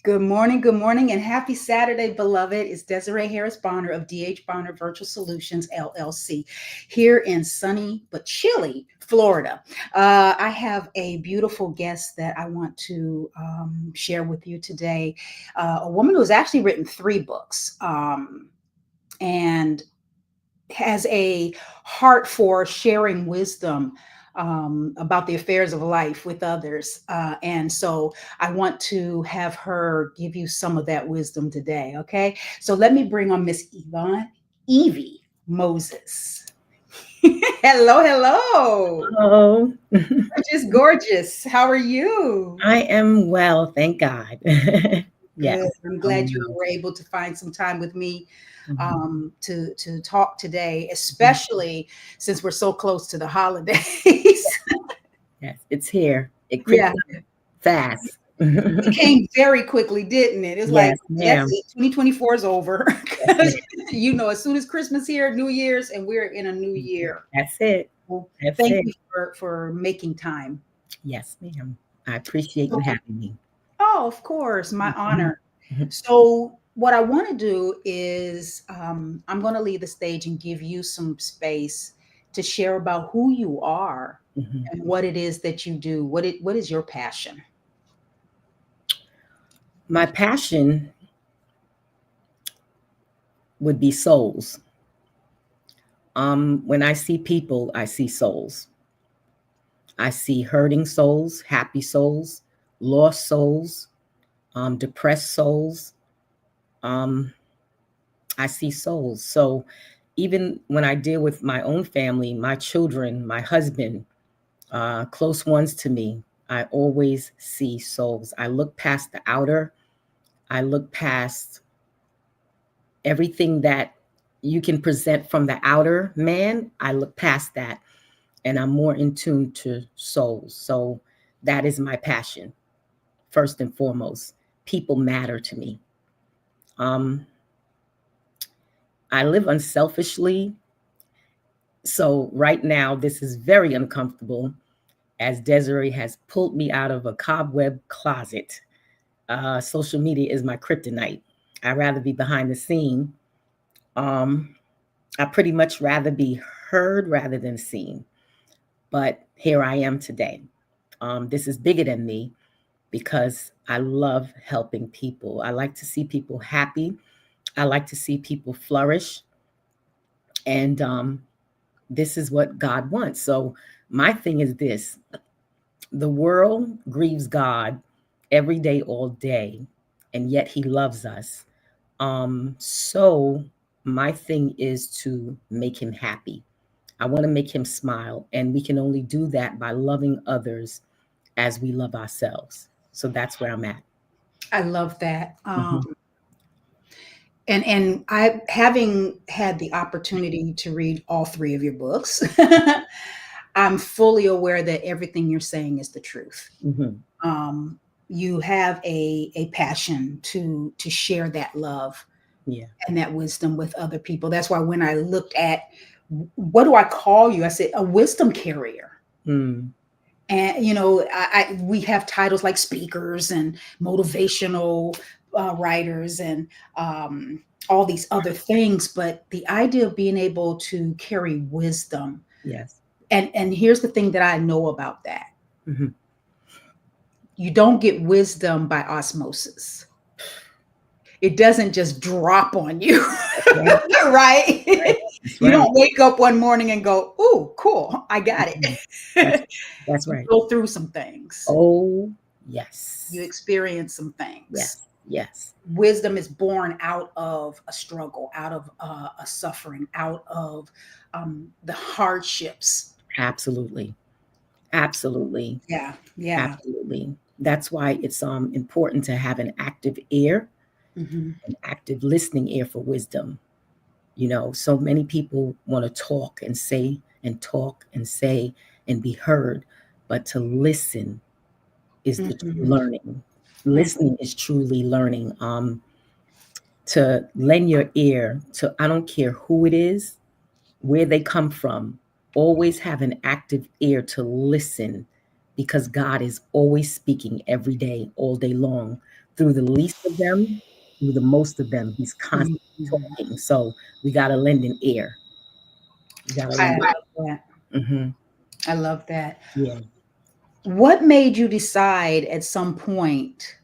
Good morning, and happy Saturday, beloved. It's Desiree Harris Bonner of DH Bonner Virtual Solutions, LLC, here in sunny but chilly Florida. I have a beautiful guest that I want to share with you today. A woman who has actually written three books and has a heart for sharing wisdom about the affairs of life with others. And so I want to have her give you some of that wisdom today. Okay. So let me bring on Miss Yvonne, Evie Moses. Hello, hello. Oh, Gorgeous, gorgeous. How are you? I am well, thank God. Yes, Good. I'm I'm glad you well. were able to find some time with me Mhm, to talk today, mhm. especially since we're so close to the holidays. Yes, it's here. It creeps Yeah, up fast. it came very quickly, didn't it? It's like Yes, that's ma'am. it. 2024 is over. Yes, ma'am. As soon as Christmas here, New Year's, and we're in a new year. That's it. Well, That's thank it. you for making time. Yes, ma'am. I appreciate you having me. Oh, of course, my Mhm, honor. mhm, So, what I want to do is I'm going to leave the stage and give you some space to share about who you are mhm. and what it is that you do. What is your passion? My passion would be souls. When I see people, I see souls. I see hurting souls, happy souls, lost souls, depressed souls. Um, I see souls. So even when I deal with my own family, my children, my husband, close ones to me, I always see souls. I look past the outer, I look past everything that you can present from the outer man. I look past that and I'm more in tune to souls. So that is my passion, first and foremost. People matter to me. Um, I live unselfishly. So right now, this is very uncomfortable as Desiree has pulled me out of a cobweb closet. Social media is my kryptonite. I'd rather be behind the scene. Um, I pretty much rather be heard rather than seen. But here I am today. This is bigger than me because I love helping people. I like to see people happy. I like to see people flourish. And this is what God wants. So my thing is this: the world grieves God every day, all day, and yet He loves us. So my thing is to make Him happy. I want to make Him smile, and we can only do that by loving others as we love ourselves. So that's where I'm at. I love that. Mhm, And I, having had the opportunity to read all three of your books, I'm fully aware that everything you're saying is the truth. mhm. Um, you have a passion to share that love Yeah. and that wisdom with other people. That's why when I looked at what do I call you, I said a wisdom carrier. Mm. And we have titles like speakers and motivational writers and all these other things, but the idea of being able to carry wisdom, Yes. and here's the thing that I know about that: Mhm. you don't get wisdom by osmosis. It doesn't just drop on you. That's right. Right? Right. That's You right. don't wake up one morning and go, "Ooh, cool, I got Mhm. That's it." that's You right. go through some things. Oh, You yes. experience some things. Yes. Yes. Wisdom is born out of a struggle, out of a suffering, out of the hardships. Absolutely. Absolutely. Yeah, yeah. Absolutely. That's why it's important to have an active ear, Hmm. an active listening ear for wisdom. So many people want to talk and say and talk and say and be heard, but to listen is the true Hmm. learning. Listening is truly learning. To lend your ear to, I don't care who it is, where they come from, always have an active ear to listen because God is always speaking every day, all day long. through the least of them, through the most of them. He's constantly Mhm. talking. So we got to lend an ear. We got to I lend an love that. ear. I love that. Yeah. What made you decide at some point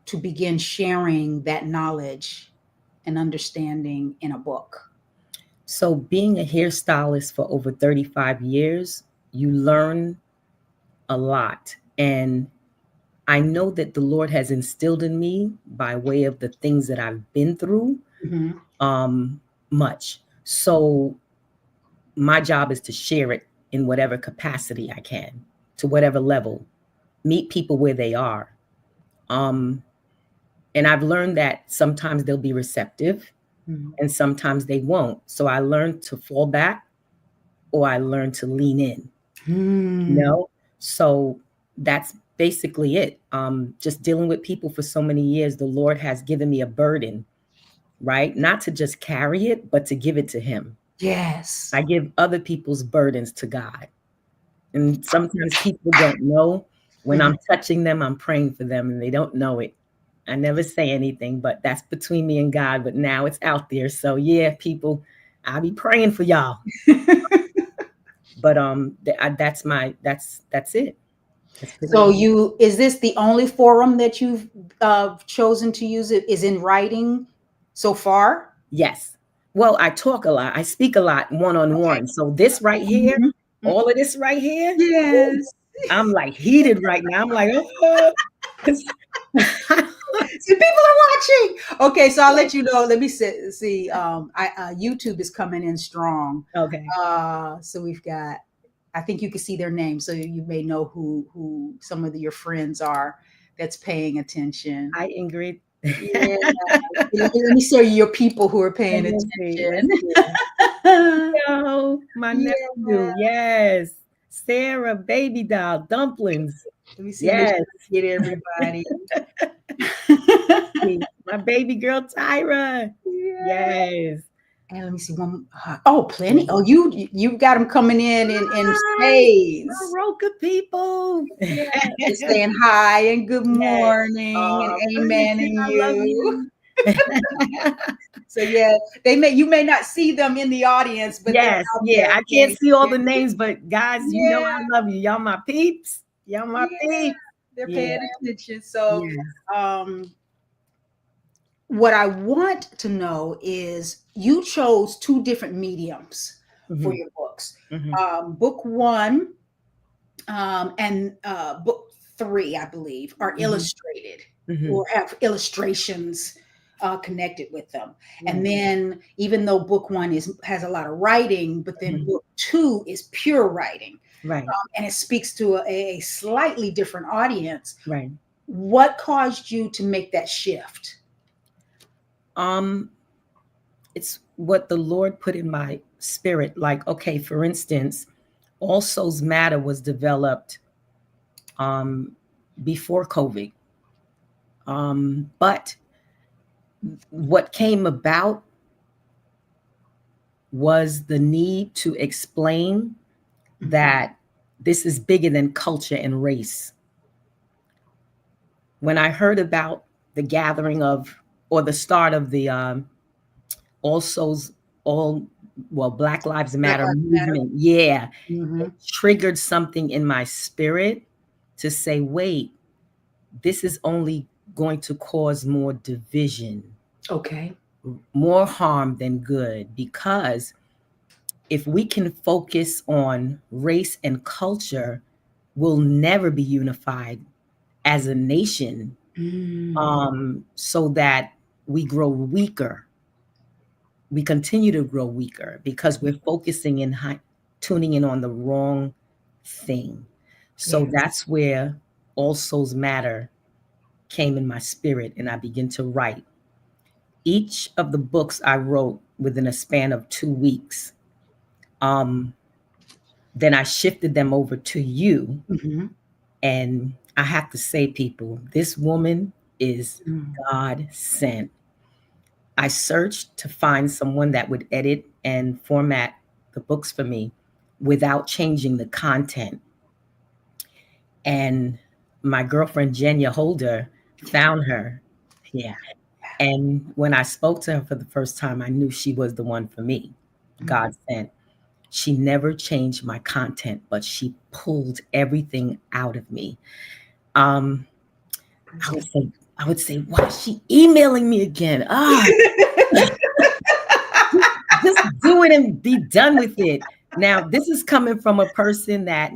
to begin sharing that knowledge and understanding in a book? So being a hairstylist for over 35 years, you learn a lot. And I know that the Lord has instilled in me by way of the things that I've been through Mhm. um, much. So my job is to share it in whatever capacity I can, to whatever level, meet people where they are. Um, and I've learned that sometimes they'll be receptive Mhm. and sometimes they won't. So I learned to fall back or I learned to lean in, you Hmm. know? So that's basically it. Just dealing with people for so many years, the Lord has given me a burden, right? Not to just carry it, but to give it to Him. Yes. I give other people's burdens to God. And sometimes people don't know when Mhm. I'm touching them, I'm praying for them and they don't know it. I never say anything, but that's between me and God. But now it's out there. So yeah, people, I'll be praying for y'all. But that's it. That's pretty So much. you is this the only forum that you've chosen to use it is in writing so far? Yes. Well, I talk a lot. I speak a lot one on Okay. one. So this right here, Mhm. Mhm. all of this right here, woo, Yes. I'm like heated right now. I'm like, oh, 'cause- See, people are watching. Okay, so I'll let you know. Let me see. I YouTube is coming in strong. okay. So we've got. I think you can see their names, so you may know who some of your friends are that's paying attention. Hi, Ingrid. Yeah, let me show you your people who are paying Let's see. Let's attention. see. Yo, my Yeah, nephew. Yes. Sarah, baby doll, dumplings. let me see. Make Yes. sure I get everybody. My baby girl, Tyra. Yeah. Yes. And let me see one. Oh, plenty. Yeah. Oh, you got them coming in Hi, spades. my Roca people. Yeah, they're saying hi and good Yes. morning and Oh, Bernadine, amening I love you. you. So yeah, you may not see them in the audience, but they're Yes, out yeah. there I can't paying see all the attention. names, but guys, you know Yeah, I love you. Y'all my peeps. Y'all my yeah, peeps. they're Yeah. paying attention. So Yes. um what I want to know is you chose two different mediums for Mhm, your books. mhm, Book one and book three, I believe, are mhm, illustrated mhm. or have illustrations connected with them. And Right, then, even though book one has a lot of writing, but then mhm. book two is pure writing, Right, and it speaks to a slightly different audience. right. What caused you to make that shift? Um, it's what the Lord put in my spirit. Like, okay, for instance, All Souls Matter was developed um before COVID. But what came about was the need to explain Mhm. that this is bigger than culture and race. When I heard about the gathering of or the start of the All Souls, all well, Black Lives Black Matter Lives Matter. movement, yeah, it Hmm. triggered something in my spirit to say, wait, this is only going to cause more division, Okay. more harm than good, because if we can focus on race and culture, we'll never be unified as a nation, Mm. so that we grow weaker. We continue to grow weaker because we're focusing and tuning in on the wrong thing. So Yes. that's where All Souls Matter came in my spirit, and I began to write. Each of the books I wrote within a span of 2 weeks. Um, then I shifted them over to you. Hmm. And I have to say, people, this woman is Mm. God sent. I searched to find someone that would edit and format the books for me without changing the content. And my girlfriend, Jenya Holder, found her. Yeah. And when I spoke to her for the first time, I knew she was the one for me. Mhm. God sent. She never changed my content, but she pulled everything out of me. Um, I would say, I would say, why is she emailing me again? Just do it and be done with it. Now, this is coming from a person that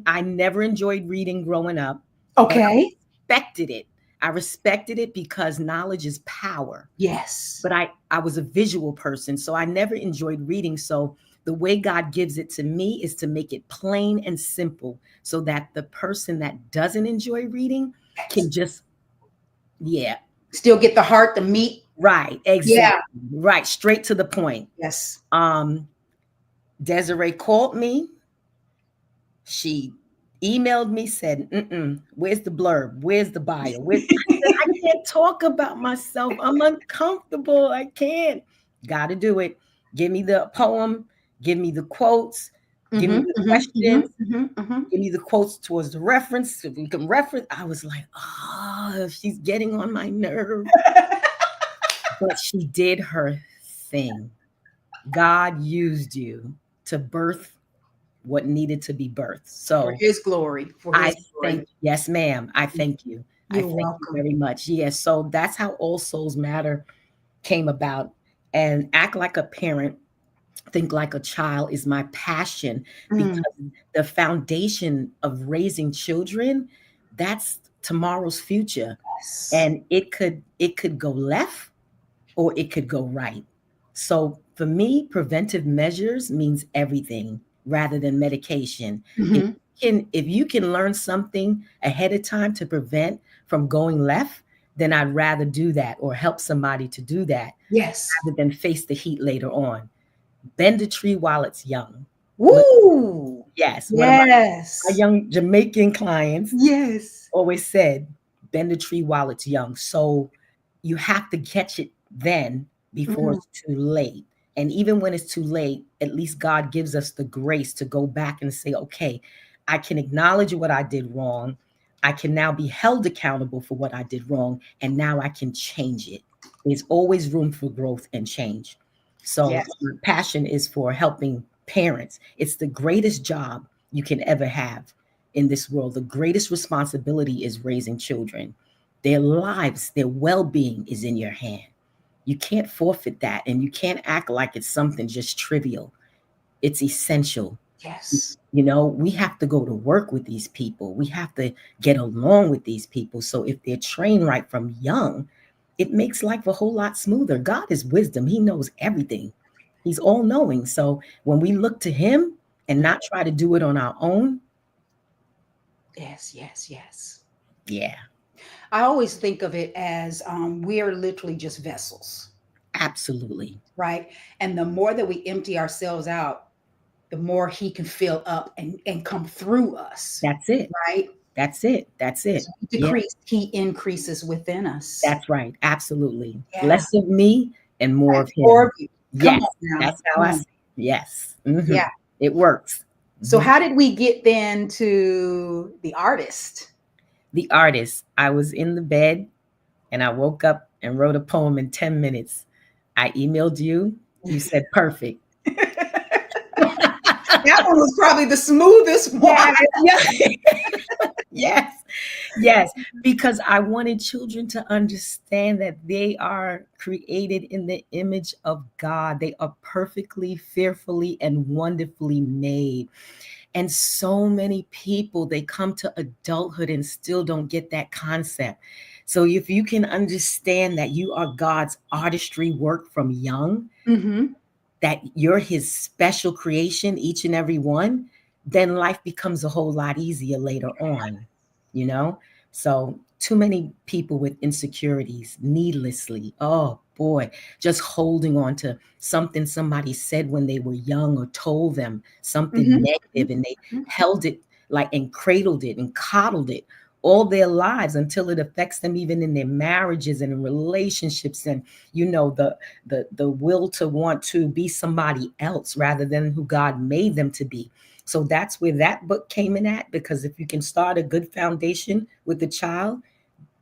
I never enjoyed reading growing up, but I Okay. respected it. I respected it because knowledge is power. Yes. But I was a visual person, so I never enjoyed reading. So the way God gives it to me is to make it plain and simple so that the person that doesn't enjoy reading can just, yeah, Still get the heart, the meat. right, Yeah. exactly, right, straight to the point. Yes. Um, Desiree called me. She emailed me, said, where's the blurb? Where's the bio? I said, I can't talk about myself. I'm uncomfortable. I can't. Got to do it. Give me the poem. Give me the quotes. Give me Mhm, the mhm, mhm, questions. mhm, mhm. Give me the quotes towards the reference. So we can reference. I was like, oh, she's getting on my nerve. But she did her thing. God used you to birth what needed to be birthed. For So his glory, for I his glory. thank, yes, ma'am. I thank you. I You're thank you welcome. very much. Yes. So that's how All Souls Matter came about. And Act Like a Parent, Think Like a Child is my passion Mm, because the foundation of raising children, that's tomorrow's future. yes. And it could go left or it could go right. So for me, preventive measures means everything rather than medication. If Mhm. if you can learn something ahead of time to prevent from going left, then I'd rather do that or help somebody to do that Yes. rather than face the heat later on. Bend a tree while it's young. Look, Woo! yes, one of my Yes. young Jamaican clients Yes. always said, bend a tree while it's young. So you have to catch it then before Mhm. it's too late. And even when it's too late, at least God gives us the grace to go back and say, okay, I can acknowledge what I did wrong. I can now be held accountable for what I did wrong. And now I can change it. There's always room for growth and change. So Yes. my passion is for helping parents. It's the greatest job you can ever have in this world. The greatest responsibility is raising children. Their lives, their well being is in your hand. You can't forfeit that, and you can't act like it's something just trivial. It's essential. Yes. You know, we have to go to work with these people, we have to get along with these people. So if they're trained right from young, it makes life a whole lot smoother. God is wisdom, He knows everything, He's all knowing. So when we look to Him and not try to do it on our own, Yes. Yes. Yes. yeah, I always think of it as we are literally just vessels, absolutely. right? And the more that we empty ourselves out, the more he can fill up and come through us, That's it. right? That's it. That's it. So we Yeah, decrease, he increases within us. that's right. Absolutely. Yeah. Less of me and more of Or him. come Yes, on now. that's how Come I on. see it. Yes. Yeah. It works. So Mhm. how did we get then to the artist? The artist, I was in the bed and I woke up and wrote a poem in 10 minutes. I emailed you. You said perfect. That one was probably the smoothest one. Yeah, yeah. Yes. Yes, because I wanted children to understand that they are created in the image of God. They are perfectly, fearfully, and wonderfully made. And so many people, they come to adulthood and still don't get that concept. So if you can understand that you are God's artistry work from young, Hmm. that you're his special creation, each and every one, then life becomes a whole lot easier later on, you know? So, too many people with insecurities needlessly, oh boy, just holding on to something somebody said when they were young or told them something Hmm. negative, and they held it like and cradled it and coddled it all their lives until it affects them even in their marriages and in relationships, and the will to want to be somebody else rather than who God made them to be. So that's where that book came in at, because if you can start a good foundation with the child,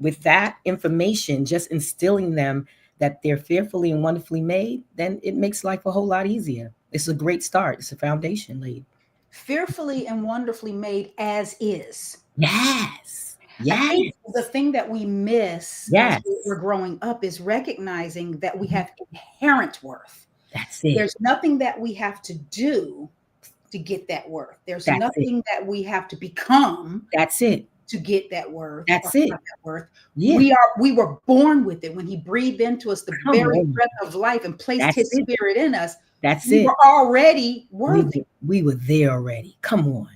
with that information, just instilling them that they're fearfully and wonderfully made, then it makes life a whole lot easier. It's a great start. It's a foundation laid. Fearfully and wonderfully made as is. Yes. I think Yes. the thing that we miss as Yes. we're growing up is recognizing that we Mhm. have inherent worth. That's it. There's nothing that we have to do to get that worth. There's That's it. nothing that we have to become That's it. to get that worth or That's have it. that worth. Yeah. We were born with it. When he breathed into us the Come very on. breath of life and placed That's his it. spirit in us, That's we it. were already We worthy. were, we were there already. Come on.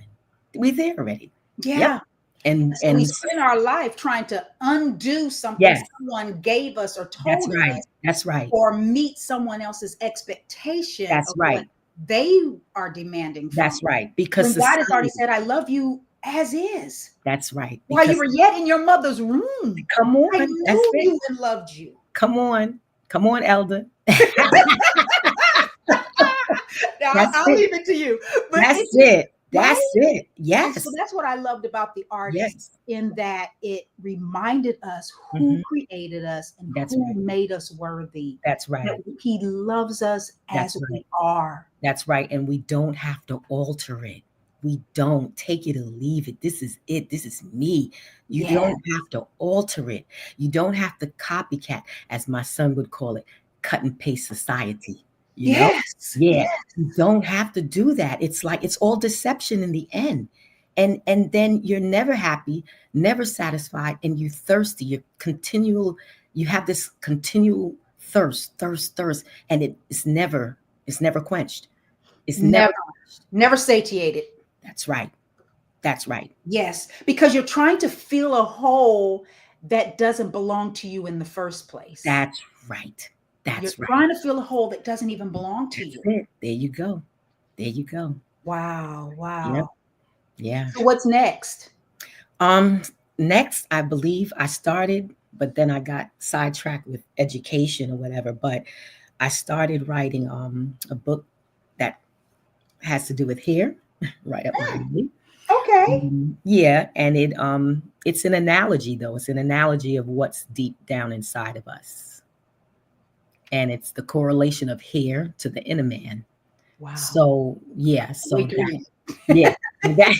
We're there already. Yep. Yeah. And So we spend our life trying to undo something yes, someone gave us or that's told right. us, That's right. or meet someone else's expectation That's of what right. they are demanding from That's us. right. Because When God has already society, said, I love you as is. that's right. While you Because were yet in your mother's womb, come I on, that's knew it. you and loved you. Come on. Come on, elder. Now, That's I'll it. leave it to you. But That's it's just, it. right? That's it. And so Yes. that's what I loved about the artist, Yes. in that it reminded us who Hmm. created us and That's who right. made us worthy, That's that right. he loves us That's as we right. are. That's right. And we don't have to alter it. We don't take it or leave it. This is it. This is me. You Yeah. don't have to alter it. You don't have to copycat, as my son would call it, cut and paste society. You know? Yes. Yeah. Yes. You don't have to do that. It's like it's all deception in the end. And then you're never happy, never satisfied, and you're thirsty. You have this continual thirst, and it's never quenched. It's never Never, never satiated. that's right. That's right. Yes. Because you're trying to fill a hole that doesn't belong to you in the first place. That's right. You're That's right. trying to fill a hole that doesn't even belong to That's you. it. There you go. There you go. Wow. Yep. Wow. Yeah. So what's next? Um, next, I believe I started, but then I got sidetracked with education or whatever. But I started writing a book that has to do with hair, right up my alley. Okay. Yeah, and it's an analogy though. It's an analogy of what's deep down inside of us. And it's the correlation of hair to the inner man. Wow. So yeah, so Wait to that read. yeah, that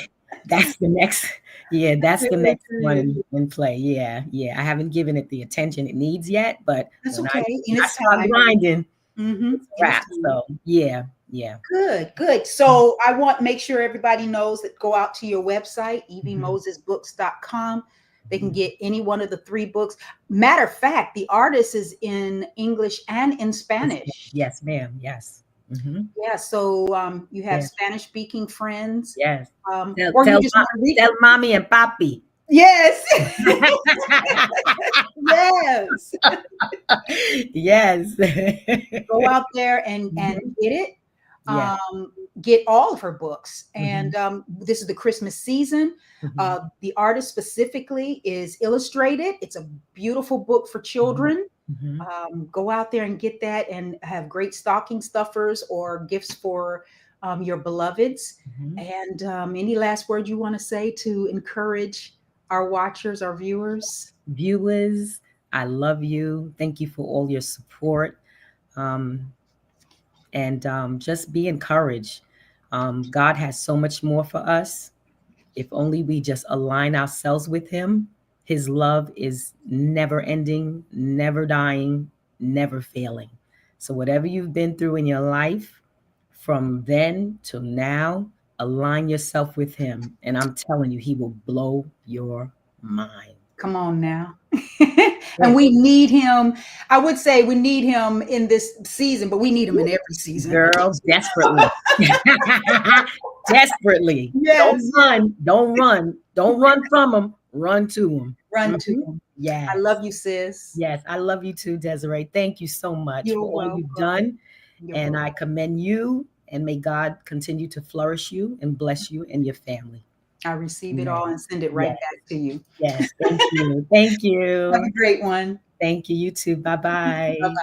that's the next that's the Can't wait next to one read it. in play. Yeah, yeah. I haven't given it the attention it needs yet, but That's when okay. In I its start time. grinding, Mm-hmm. it's a In its wrap. time. So yeah, yeah. Good, good. So I want make sure everybody knows that go out to your website, Mhm. eviemosesbooks.com. They can Mhm. get any one of the three books. Matter of fact, the artist is in English and in Spanish. Yes, ma'am. Yes. Hmm. Yeah, so you have Yeah. Spanish speaking friends, Yes. or you just want to read. Tell mommy and papi. Yes, yes. Yes. Go out there and Mhm. get it. Yeah. Get all of her books. And Mhm. this is the Christmas season. Mhm. The artist specifically is illustrated. It's a beautiful book for Mhm. children. Mhm. Go out there and get that, and have great stocking stuffers or gifts for your beloveds. Mhm. And any last word you want to say to encourage our watchers, our viewers? Viewers, I love you. Thank you for all your support. Um, and just be encouraged. God has so much more for us. If only we just align ourselves with Him. His love is never ending, never dying, never failing. So, whatever you've been through in your life, from then till now, align yourself with Him. And I'm telling you, He will blow your mind. Come on now. And Yeah. we need him. I would say we need him in this season, but we need him in every season. Girl, desperately. Desperately. Don't Yes. run. Don't run. Don't run from them. Run to them. Run to him. I Yes. love you, sis. Yes. I love you too, Desiree. Thank you so much You're for all you've welcome. done. You're And welcome. I commend you, and may God continue to flourish you and bless you and your family. I receive it Amen. all and send it right Yes. back to you. Yes. Thank you. Thank Have a you. great one. Thank you. You too. Bye bye. Bye-bye.